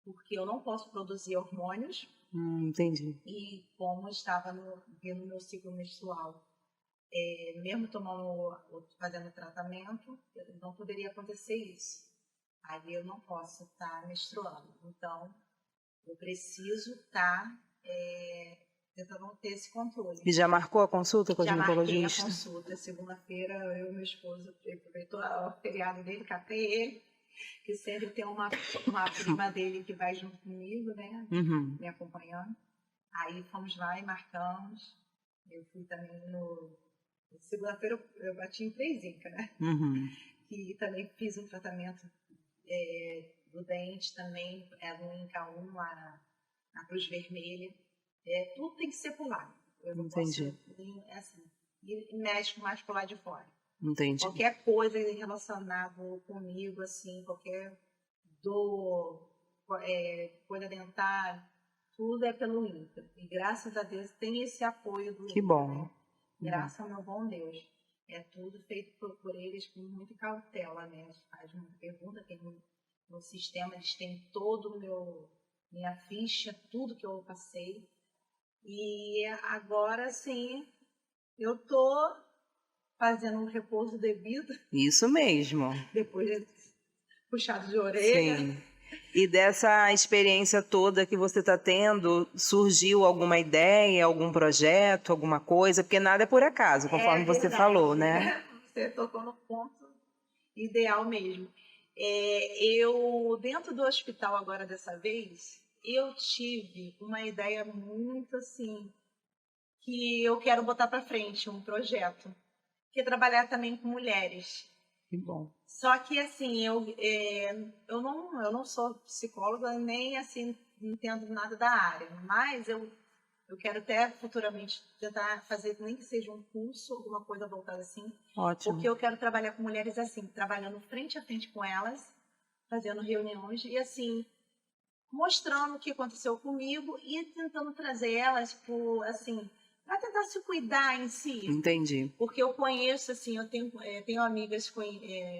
porque eu não posso produzir hormônios. Entendi. E como estava vindo meu ciclo menstrual, mesmo fazendo tratamento, não poderia acontecer isso. Aí eu não posso estar menstruando. Então, eu preciso estar tentando ter esse controle. E já marcou a consulta com a Já marquei a ginecologista? consulta. Segunda-feira, eu e meu esposo aproveitou o feriado dele, catei ele, que sempre tem uma prima dele que vai junto comigo, né? Me acompanhando. Aí fomos lá e marcamos. Eu fui também segunda-feira eu bati em 3 INCA, né? E também fiz um tratamento do dente também, no INCA 1, lá na Cruz Vermelha. Tudo tem que ser por lá. Eu não posso ir, assim, ir médico mais por lá de fora. Entendi. Qualquer coisa relacionada comigo, assim, qualquer dor, folha dentária, tudo é pelo INCA. E graças a Deus tem esse apoio do INCA. Que bom. Né? Graças ao meu bom Deus. É tudo feito por eles com muita cautela, né? Eles fazem uma pergunta, tem no sistema, eles têm todo minha ficha, tudo que eu passei. E agora sim, eu tô fazendo um repouso devido. Isso mesmo. Depois de puxado de orelha. Sim. E dessa experiência toda que você está tendo, surgiu alguma ideia, algum projeto, alguma coisa? Porque nada é por acaso, conforme você falou, né? Você tocou no ponto ideal mesmo. Dentro do hospital agora dessa vez, eu tive uma ideia muito assim, que eu quero botar para frente, um projeto, que é trabalhar também com mulheres. Que bom. Só que assim, eu não sou psicóloga, nem assim, não entendo nada da área, mas eu quero até futuramente tentar fazer, nem que seja um curso, alguma coisa voltada assim. Ótimo. Porque eu quero trabalhar com mulheres assim, trabalhando frente a frente com elas, fazendo reuniões e assim, mostrando o que aconteceu comigo e tentando trazer elas para tentar se cuidar em si. Entendi. Porque eu conheço, assim, tenho amigas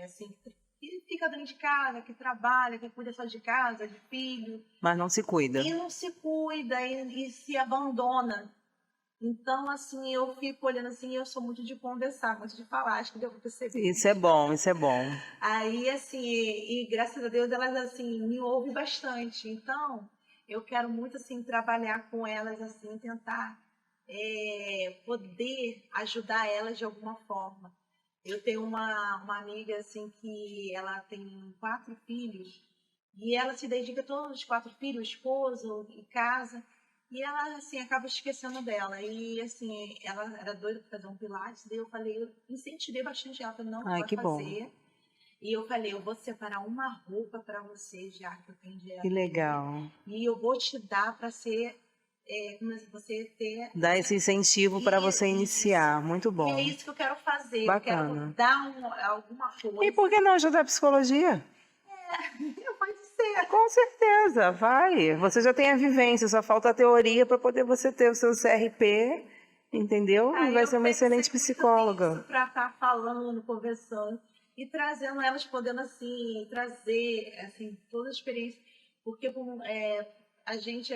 assim, que fica dentro de casa, que trabalha, que cuida só de casa, de filho. Mas não se cuida. E não se cuida e se abandona. Então, assim, eu fico olhando assim, eu sou muito de conversar, muito de falar, acho que deu pra perceber. Isso é bom, isso é bom. Aí, assim, e graças a Deus elas, assim, me ouvem bastante. Então, eu quero muito, assim, trabalhar com elas, assim, tentar poder ajudar elas de alguma forma. Eu tenho uma amiga, assim, que ela tem 4 filhos e ela se dedica a todos os 4 filhos, esposo e casa. E ela, assim, acaba esquecendo dela. E, assim, ela era doida para fazer um pilates. Daí eu falei, eu incentivei bastante ela. Falei, não, tu Ai, vai que bom. fazer. E eu falei, eu vou separar uma roupa para você, já que eu tenho dinheiro. Que legal. E eu vou te dar para ser, você ter... Dá esse incentivo para você iniciar. Muito E bom. é isso que eu quero fazer. Bacana. Eu quero dar alguma coisa. E por que não ajudar a psicologia? Pode ser. Com certeza, vai. Você já tem a vivência, só falta a teoria para poder você ter o seu CRP, entendeu? E vai ser uma excelente psicóloga. Para estar falando, conversando e trazendo elas, podendo assim trazer assim toda a experiência, porque a gente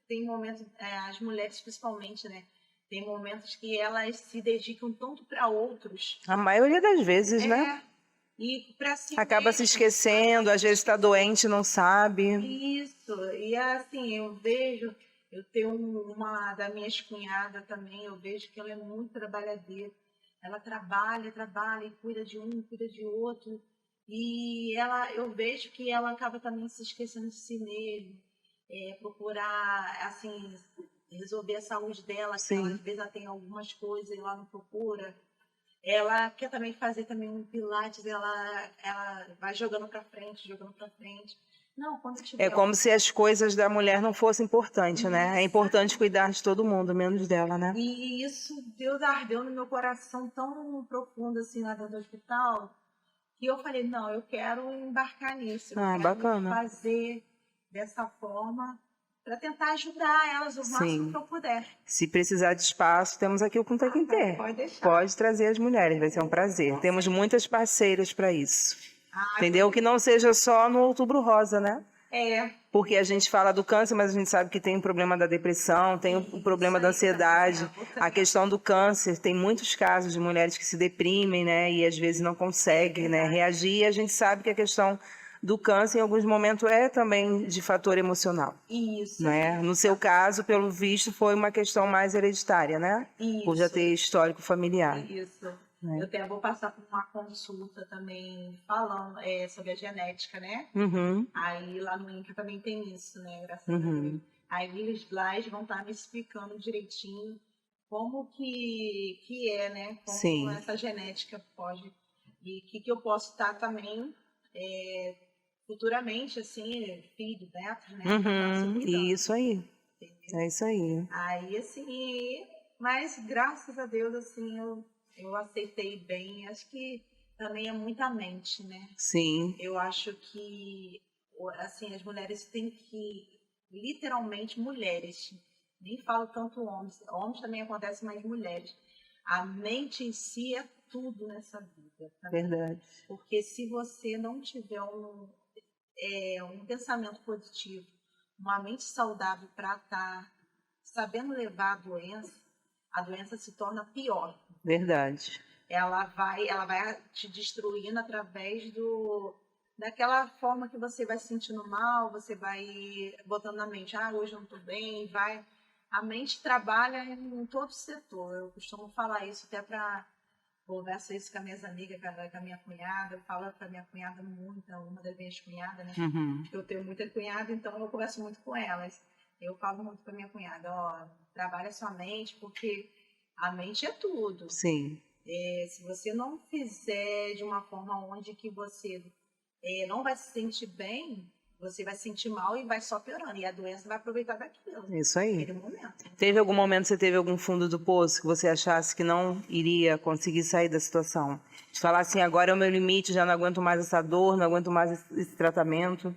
tem momentos, as mulheres principalmente, né? Tem momentos que elas se dedicam tanto para outros. A maioria das vezes, né? E para si acaba mesmo, se esquecendo, às vezes está doente, não sabe. Isso, e assim, eu vejo, eu tenho uma das minhas cunhadas também, eu vejo que ela é muito trabalhadeira. Ela trabalha, trabalha, e cuida de um, cuida de outro. E eu vejo que ela acaba também se esquecendo de si mesma, procurar, assim, resolver a saúde dela, que ela, às vezes ela tem algumas coisas e ela não procura. Ela quer também fazer também um pilates, ela vai jogando para frente, jogando para frente. Não, quando tiver... É como se as coisas da mulher não fossem importantes, né? É importante cuidar de todo mundo, menos dela, né? E isso, Deus ardeu no meu coração tão profundo assim lá dentro do hospital, que eu falei, não, eu quero embarcar nisso. Eu quero bacana. fazer dessa forma para tentar ajudar elas o máximo que eu puder. Se precisar de espaço, temos aqui o Conta Quem Ter. Pode deixar. Pode trazer as mulheres, vai ser um prazer. Temos muitas parceiras para isso. Entendeu? Que não seja só no Outubro Rosa, né? Porque a gente fala do câncer, mas a gente sabe que tem o problema da depressão, tem o problema da ansiedade. A questão do câncer, tem muitos casos de mulheres que se deprimem, né? E às vezes não conseguem, né, reagir. E a gente sabe que a questão do câncer, em alguns momentos, é também de fator emocional. Isso. Né? No seu caso, pelo visto, foi uma questão mais hereditária, né? Isso. Por já ter histórico familiar. Isso. Eu até vou passar por uma consulta também falando sobre a genética, né? Aí lá no INCA também tem isso, né? Graças a Deus. Aí eles vão estar me explicando direitinho como que é, né? Como essa genética pode... E o que eu posso estar também futuramente, assim, filho, netos, né? Isso aí. Entendeu? É isso aí. Aí, assim, mas graças a Deus, assim, eu aceitei bem. Acho que também é muita mente, né? Sim. Eu acho que, assim, as mulheres têm que, literalmente, mulheres, nem falo tanto homens também acontece, mas mulheres. A mente em si é tudo nessa vida. Também. Verdade. Porque se você não tiver um pensamento positivo, uma mente saudável para estar sabendo levar a doença se torna pior. Verdade. Ela vai te destruindo através daquela forma que você vai se sentindo mal, você vai botando na mente, hoje eu não estou bem, a mente trabalha em todo setor. Eu costumo falar isso até para converso isso com as minhas amigas, com a minha cunhada, eu falo com a minha cunhada muito, uma das minhas cunhadas, né? Eu tenho muita cunhada, então eu converso muito com elas. Eu falo muito com a minha cunhada, trabalha sua mente, porque a mente é tudo. Sim. Se você não fizer de uma forma onde que você não vai se sentir bem, você vai se sentir mal e vai só piorando. E a doença vai aproveitar daquilo. Isso aí. Naquele momento. Teve algum momento que você teve algum fundo do poço que você achasse que não iria conseguir sair da situação? De falar assim, agora é o meu limite, já não aguento mais essa dor, não aguento mais esse tratamento?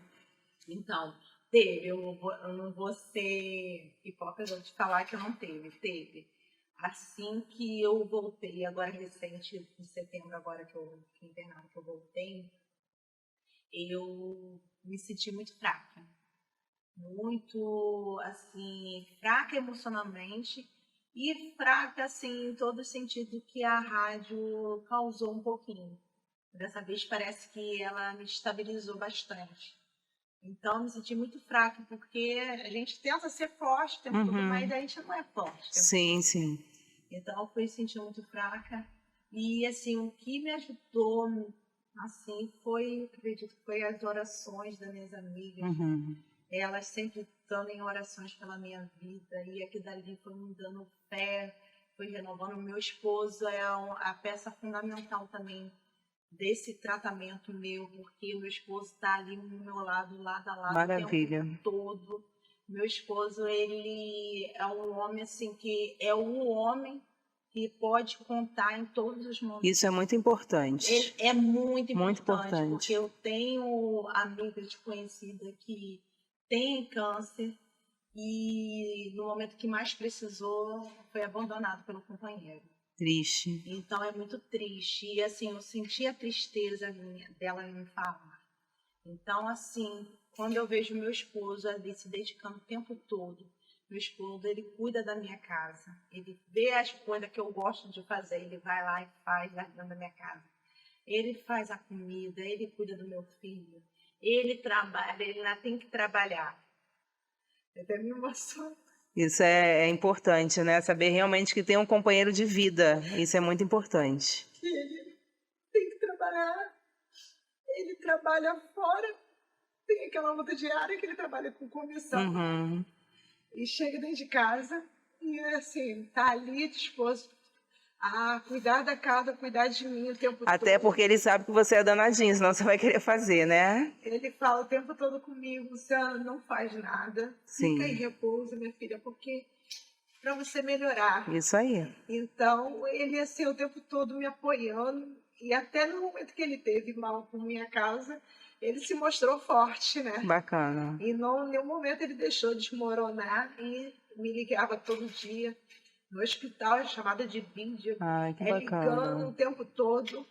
Então, teve. Eu não vou ser hipócrita de falar que eu não teve. Teve. Assim que eu voltei, agora recente, em setembro, agora que eu fiquei internada, que eu voltei, eu me senti muito fraca. Muito, assim, fraca emocionalmente e fraca, assim, em todo sentido que a rádio causou um pouquinho. Dessa vez parece que ela me estabilizou bastante. Então, eu me senti muito fraca, porque a gente tenta ser forte o tempo todo, mas a gente não é forte o tempo Sim, todo. sim. Então, eu fui sentindo muito fraca. E, assim, o que me ajudou, assim, foi, acredito que foi as orações das minhas amigas. Elas sempre estando em orações pela minha vida. E aquilo dali foi me dando fé, foi renovando. O meu esposo é a peça fundamental também desse tratamento meu, porque meu esposo está ali no meu lado a lado, Maravilha. o tempo todo. Meu esposo, ele é um homem assim que é o homem que pode contar em todos os momentos. Isso é muito importante. Ele é muito importante, Muito importante. porque eu tenho amigas conhecidas que têm câncer e no momento que mais precisou foi abandonado pelo companheiro. Triste. Então é muito triste. E assim, eu senti a tristeza dela me falar. Então, assim, quando eu vejo meu esposo ali se dedicando o tempo todo, meu esposo, ele cuida da minha casa. Ele vê as coisas que eu gosto de fazer, ele vai lá e faz dentro da minha casa. Ele faz a comida, ele cuida do meu filho. Ele trabalha, ele ainda tem que trabalhar. Até me emociono. Isso é importante, né? Saber realmente que tem um companheiro de vida. Isso é muito importante. Ele tem que trabalhar, ele trabalha fora, tem aquela luta diária que ele trabalha com comissão e chega dentro de casa e assim, tá ali disposto a cuidar da casa, cuidar de mim o tempo todo. Até porque ele sabe que você é danadinho, senão você vai querer fazer, né? Ele fala o tempo todo comigo, você não faz nada, Sim. fica em repouso, minha filha, porque para você melhorar. Isso aí. Então, ele assim, o tempo todo me apoiando, e até no momento que ele teve mal com minha casa, ele se mostrou forte, né? Bacana. E não, em nenhum momento ele deixou de desmoronar e me ligava todo dia no hospital, chamada de vídeo, Ai, que bacana. ligando o tempo todo.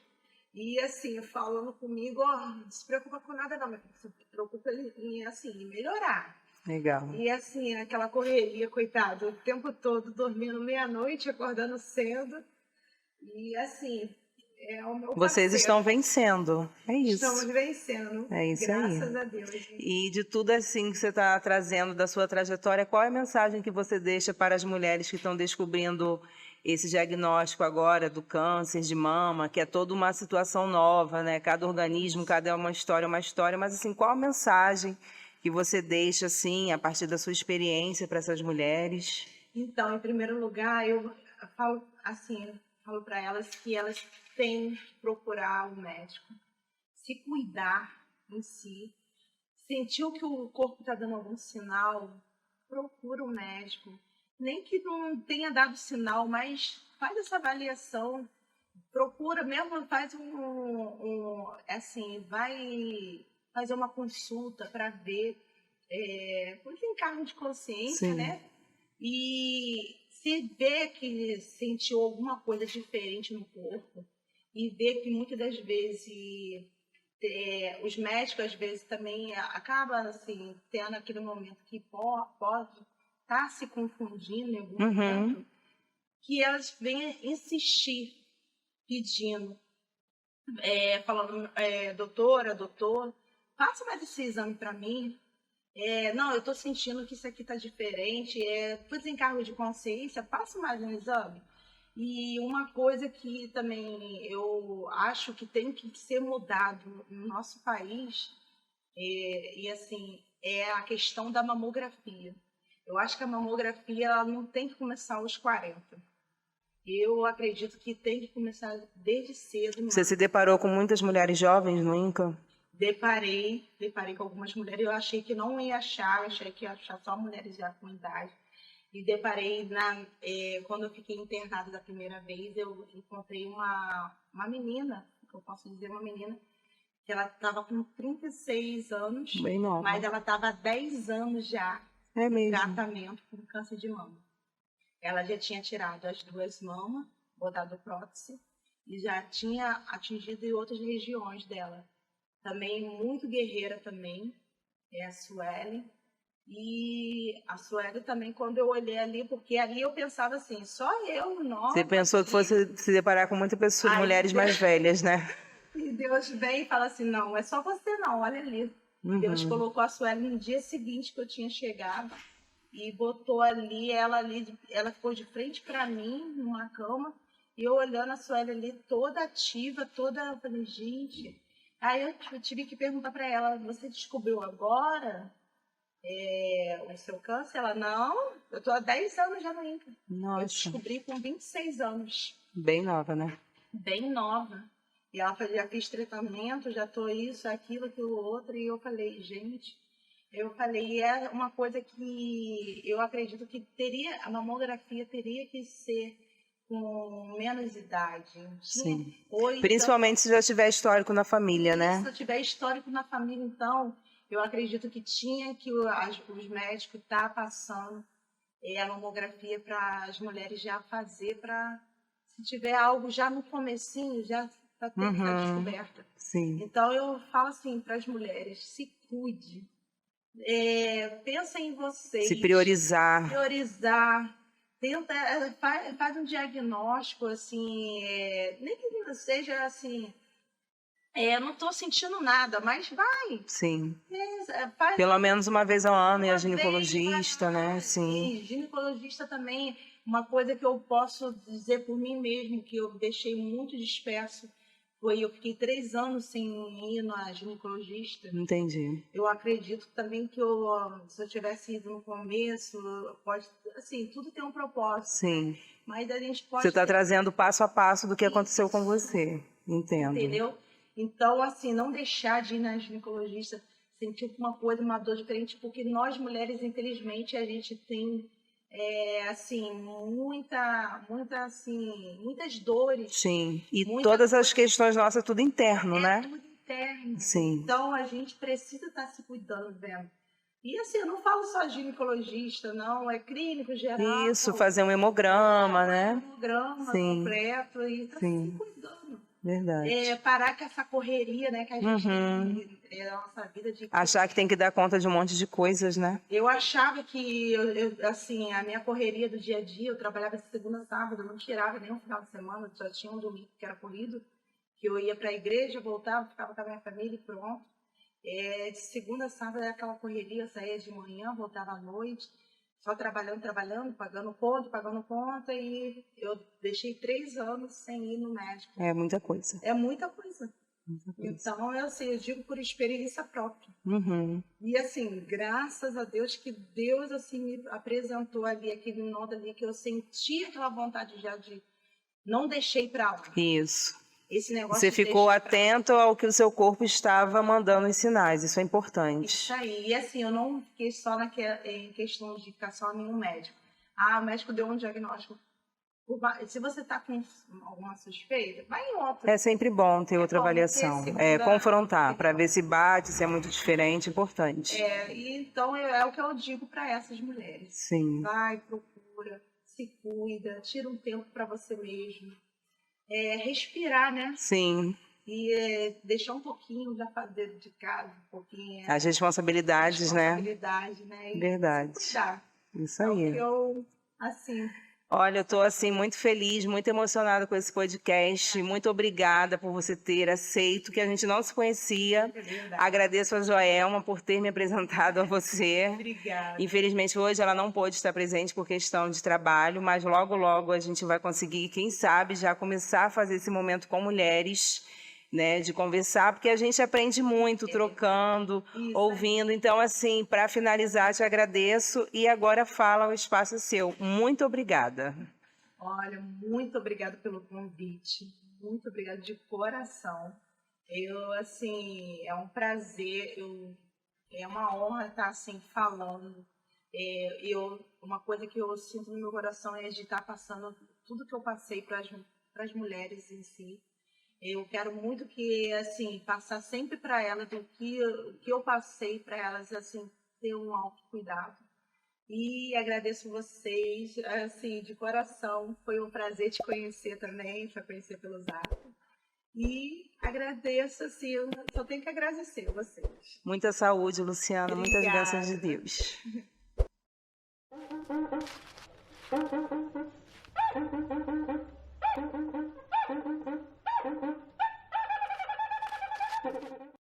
E assim, falando comigo, não se preocupa com nada não, se preocupa em, assim, em melhorar. Legal. E assim, aquela correria, coitado, o tempo todo dormindo meia-noite, acordando cedo. E assim, é o meu Vocês parceiro. estão vencendo. É isso. Estamos vencendo. É isso aí. Graças a Deus. E de tudo assim que você está trazendo da sua trajetória, qual é a mensagem que você deixa para as mulheres que estão descobrindo esse diagnóstico agora do câncer de mama, que é toda uma situação nova, né? Cada organismo, cada é uma história, mas assim, qual a mensagem que você deixa assim a partir da sua experiência para essas mulheres? Então, em primeiro lugar, eu falo assim, falo para elas que elas têm que procurar um médico, se cuidar em si, sentiu que o corpo está dando algum sinal, procura um médico. Nem que não tenha dado sinal, mas faz essa avaliação, procura mesmo, faz assim, vai fazer uma consulta para ver, por encargo de consciência, Sim. né? E se vê que sentiu alguma coisa diferente no corpo e vê que muitas das vezes os médicos às vezes também acabam assim, tendo aquele momento que pode estar se confundindo em algum momento, que elas venham insistir, pedindo, falando, doutor, faça mais esse exame para mim. Não, eu estou sentindo que isso aqui está diferente. Por encargo de consciência, passa mais um exame. E uma coisa que também eu acho que tem que ser mudado no nosso país, e assim, é a questão da mamografia. Eu acho que a mamografia ela não tem que começar aos 40. Eu acredito que tem que começar desde cedo. Você se deparou com muitas mulheres jovens no INCA? Deparei com algumas mulheres. Eu achei que não ia achar, achei que ia achar só mulheres já com idade. E deparei, quando eu fiquei internada da primeira vez, eu encontrei uma menina, que eu posso dizer uma menina, que ela estava com 36 anos, Bem nova. mas ela estava há 10 anos já É em mesmo. tratamento com câncer de mama. Ela já tinha tirado as 2 mamas, botado prótese, e já tinha atingido em outras regiões dela. Também muito guerreira também, é a Sueli. E a Sueli também, quando eu olhei ali, porque ali eu pensava assim, só eu, Você nova pensou que aqui. fosse se deparar com muitas pessoas, Aí mulheres mais velhas, né? e Deus vem e fala assim, não, é só você não, olha ali. Deus Uhum. colocou a Sueli no dia seguinte que eu tinha chegado e botou ali, ela ficou de frente para mim, numa cama, e eu olhando a Sueli ali toda ativa, toda, eu falei, gente. Aí eu tive que perguntar para ela, você descobriu agora o seu câncer? Ela, não, eu tô há 10 anos já no INCA. Eu Nossa, descobri com 26 anos, bem nova, né? bem nova. E ela falou, já fiz tratamento, já tô isso, aquilo outro. E eu falei, gente, é uma coisa que eu acredito que a mamografia teria que ser com menos idade. Sim. Ou então, Principalmente se já tiver histórico na família, se né? eu tiver histórico na família, então, eu acredito que tinha que os médicos estar passando a mamografia para as mulheres já fazer, para se tiver algo já no comecinho, já para ter essa Uhum. descoberta. Sim. Então eu falo assim para as mulheres, se cuide, pensa em Se vocês, priorizar. priorizar, tenta, faz um diagnóstico assim, nem que seja assim, não estou sentindo nada, mas vai, Sim. faz Pelo menos uma vez ao ano, e a uma vez, vai ginecologista, né? lá. Sim. E ginecologista também, uma coisa que eu posso dizer por mim mesmo, que eu deixei muito disperso, foi eu fiquei 3 anos sem ir na ginecologista. Entendi. Eu acredito também que se eu tivesse ido no começo, pode, assim, tudo tem um propósito, Sim. mas a gente Você pode está ter trazendo passo a passo do que aconteceu com isso, você. Entendo. entendeu? Então, assim, não deixar de ir na ginecologista, sentir uma coisa, uma dor diferente, porque nós mulheres, infelizmente, a gente tem, assim, muitas dores, Sim. E muita todas as coisa, questões nossas, tudo interno, é né? tudo interno. Sim. Então, a gente precisa estar se cuidando, vendo. E assim, eu não falo só ginecologista, não, é clínico geral, Isso, fazer um hemograma, né? um grama Sim, completo e tá se sim. cuidando. Verdade. Parar com essa correria, né, que a gente Uhum. tem na nossa vida de Achar que tem que dar conta de um monte de coisas, né? eu achava que assim, a minha correria do dia a dia, eu trabalhava de segunda a sábado, eu não tirava nenhum final de semana, só tinha um domingo que era corrido, que eu ia para a igreja, voltava, ficava com a minha família e pronto. De segunda a sábado era aquela correria, eu saía de manhã, voltava à noite, só trabalhando, pagando conta, e eu deixei 3 anos sem ir no médico. É muita coisa. É muita coisa. Muita coisa. Então, eu digo por experiência própria. Uhum. E assim, graças a Deus que Deus assim me apresentou ali aquele nodo ali que eu senti aquela vontade já de não deixei para lá. Isso. Esse negócio Você de ficou deixar pra lá. atento ao que o seu corpo estava mandando os sinais. Isso é importante. Isso aí. E assim, eu não fiquei só em questão de ficar só em um médico. Ah, o médico deu um diagnóstico. Se você está com alguma suspeita, vai em outro. É sempre bom ter outra bom ter avaliação. segunda Confrontar, para opinião. ver se bate, se é muito diferente, importante. E então é o que eu digo para essas mulheres. Sim. Vai, procura, se cuida, tira um tempo para você mesmo. Respirar, né? Sim. E deixar um pouquinho da fazer de casa, um pouquinho As responsabilidades, né? responsabilidade, né? E Verdade. se cuidar. Isso É o que aí. eu, assim, Olha, eu estou assim muito feliz, muito emocionada com esse podcast. Muito obrigada por você ter aceito, que a gente não se conhecia. é verdade. Agradeço a Joelma por ter me apresentado a você. Obrigada. Infelizmente, hoje ela não pôde estar presente por questão de trabalho, mas logo, logo a gente vai conseguir, quem sabe, já começar a fazer esse momento com mulheres, né, de conversar, porque a gente aprende muito trocando, Isso ouvindo. Então, assim, para finalizar, te agradeço e agora fala, o espaço é seu. Muito obrigada. Olha, muito obrigada pelo convite. Muito obrigada de coração. Assim, é um prazer, é uma honra estar assim falando. Uma coisa que eu sinto no meu coração é de estar passando tudo que eu passei para as mulheres em si. Eu quero muito que assim passar sempre para elas o que eu passei para elas assim ter um autocuidado, E agradeço vocês, assim, de coração. Foi um prazer te conhecer também, te conhecer pelo Zap. E agradeço, assim, eu só tenho que agradecer a vocês. Muita saúde, Luciana, muitas bênçãos de Obrigada. Deus.